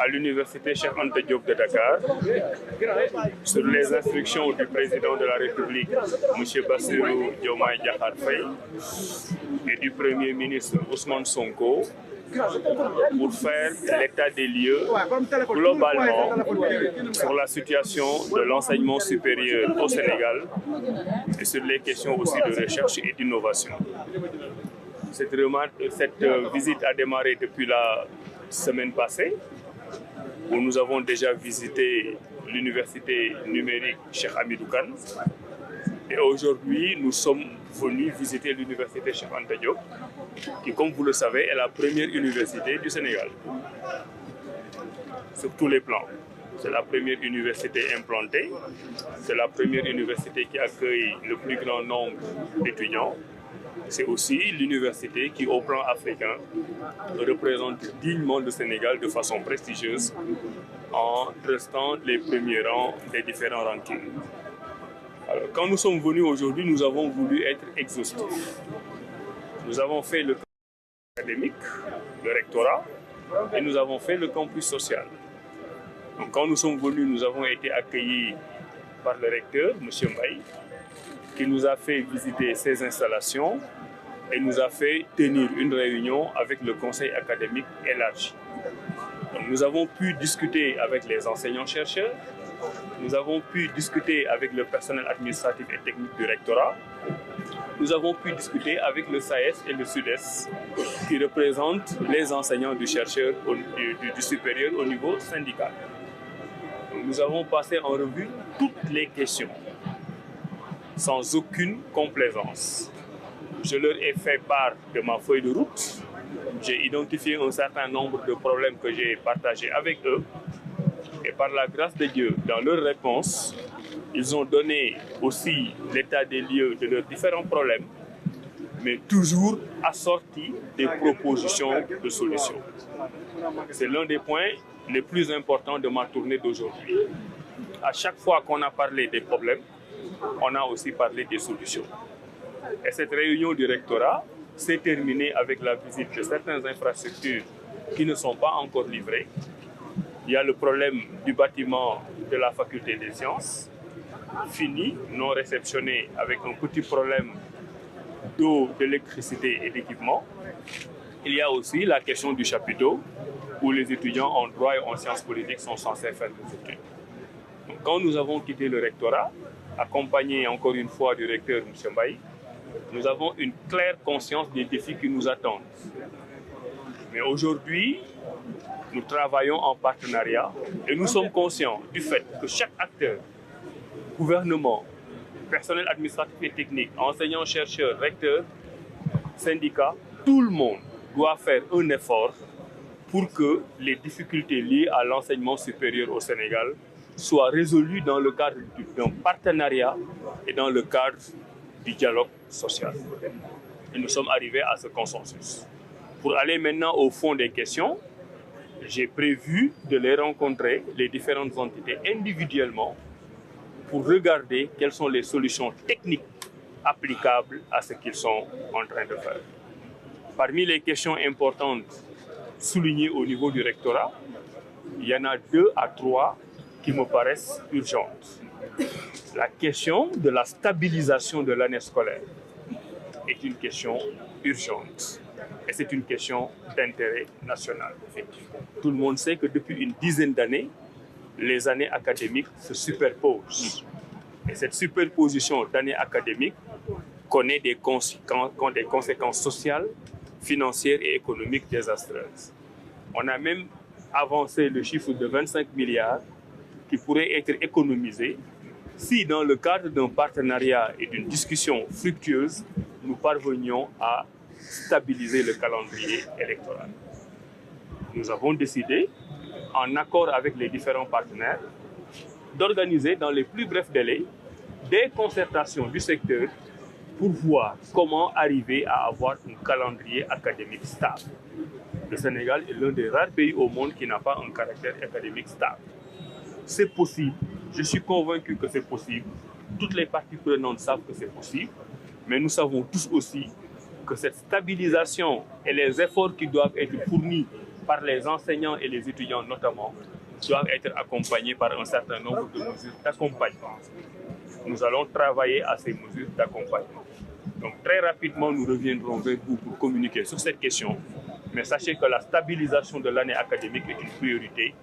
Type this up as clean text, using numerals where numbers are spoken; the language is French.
à l'université Cheikh Anta Diop de Dakar sur les instructions du président de la République, M. Bassirou Diomaye Diakhar Faye, et du Premier ministre Ousmane Sonko, pour faire l'état des lieux globalement sur la situation de l'enseignement supérieur au Sénégal et sur les questions aussi de recherche et d'innovation. Cette visite a démarré depuis la semaine passée, où nous avons déjà visité l'université numérique Cheikh Hamidou Kane. Et aujourd'hui, nous sommes venus visiter l'université Cheikh Anta Diop, qui, comme vous le savez, est la première université du Sénégal, sur tous les plans. C'est la première université implantée, c'est la première université qui accueille le plus grand nombre d'étudiants. C'est aussi l'université qui, au plan africain, représente dignement le Sénégal de façon prestigieuse en restant les premiers rangs des différents rankings. Alors, quand nous sommes venus aujourd'hui, nous avons voulu être exhaustifs. Nous avons fait le campus académique, le rectorat, et nous avons fait le campus social. Donc, quand nous sommes venus, nous avons été accueillis par le recteur, M. Mbaye, qui nous a fait visiter ses installations et nous a fait tenir une réunion avec le conseil académique élargi. Donc, nous avons pu discuter avec les enseignants-chercheurs, nous avons pu discuter avec le personnel administratif et technique du rectorat, nous avons pu discuter avec le SAES et le SUDES, qui représentent les enseignants du chercheur du supérieur au niveau syndical. Donc, nous avons passé en revue toutes les questions, sans aucune complaisance. Je leur ai fait part de ma feuille de route. J'ai identifié un certain nombre de problèmes que j'ai partagés avec eux. Et par la grâce de Dieu, dans leurs réponses, ils ont donné aussi l'état des lieux de leurs différents problèmes, mais toujours assortis des propositions de solutions. C'est l'un des points les plus importants de ma tournée d'aujourd'hui. À chaque fois qu'on a parlé des problèmes, on a aussi parlé des solutions. Et cette réunion du rectorat s'est terminée avec la visite de certaines infrastructures qui ne sont pas encore livrées. Il y a le problème du bâtiment de la faculté des sciences, fini, non réceptionné, avec un petit problème d'eau, d'électricité et d'équipement. Il y a aussi la question du chapiteau, où les étudiants en droit et en sciences politiques sont censés faire des études. Donc, quand nous avons quitté le rectorat, accompagné encore une fois du recteur M. Mbaye, nous avons une claire conscience des défis qui nous attendent. Mais aujourd'hui, nous travaillons en partenariat et nous sommes conscients du fait que chaque acteur, gouvernement, personnel administratif et technique, enseignants, chercheurs, recteurs, syndicats, tout le monde doit faire un effort pour que les difficultés liées à l'enseignement supérieur au Sénégal soient résolues dans le cadre d'un partenariat et dans le cadre du dialogue social. Et nous sommes arrivés à ce consensus. Pour aller maintenant au fond des questions, j'ai prévu de les rencontrer, les différentes entités, individuellement, pour regarder quelles sont les solutions techniques applicables à ce qu'ils sont en train de faire. Parmi les questions importantes soulignées au niveau du rectorat, il y en a 2 à 3 qui me paraissent urgentes. La question de la stabilisation de l'année scolaire est une question urgente. Et c'est une question d'intérêt national. Tout le monde sait que depuis une dizaine d'années, les années académiques se superposent. Et cette superposition d'années académiques connaît des conséquences sociales, financières et économiques désastreuses. On a même avancé le chiffre de 25 milliards qui pourraient être économisés si, dans le cadre d'un partenariat et d'une discussion fructueuse, nous parvenions à stabiliser le calendrier électoral. Nous avons décidé, en accord avec les différents partenaires, d'organiser dans les plus brefs délais des concertations du secteur pour voir comment arriver à avoir un calendrier académique stable. Le Sénégal est l'un des rares pays au monde qui n'a pas un caractère académique stable. C'est possible, je suis convaincu que c'est possible, toutes les parties prenantes savent que c'est possible, mais nous savons tous aussi que cette stabilisation et les efforts qui doivent être fournis par les enseignants et les étudiants notamment, doivent être accompagnés par un certain nombre de mesures d'accompagnement. Nous allons travailler à ces mesures d'accompagnement. Donc très rapidement, nous reviendrons vers vous pour communiquer sur cette question. Mais sachez que la stabilisation de l'année académique est une priorité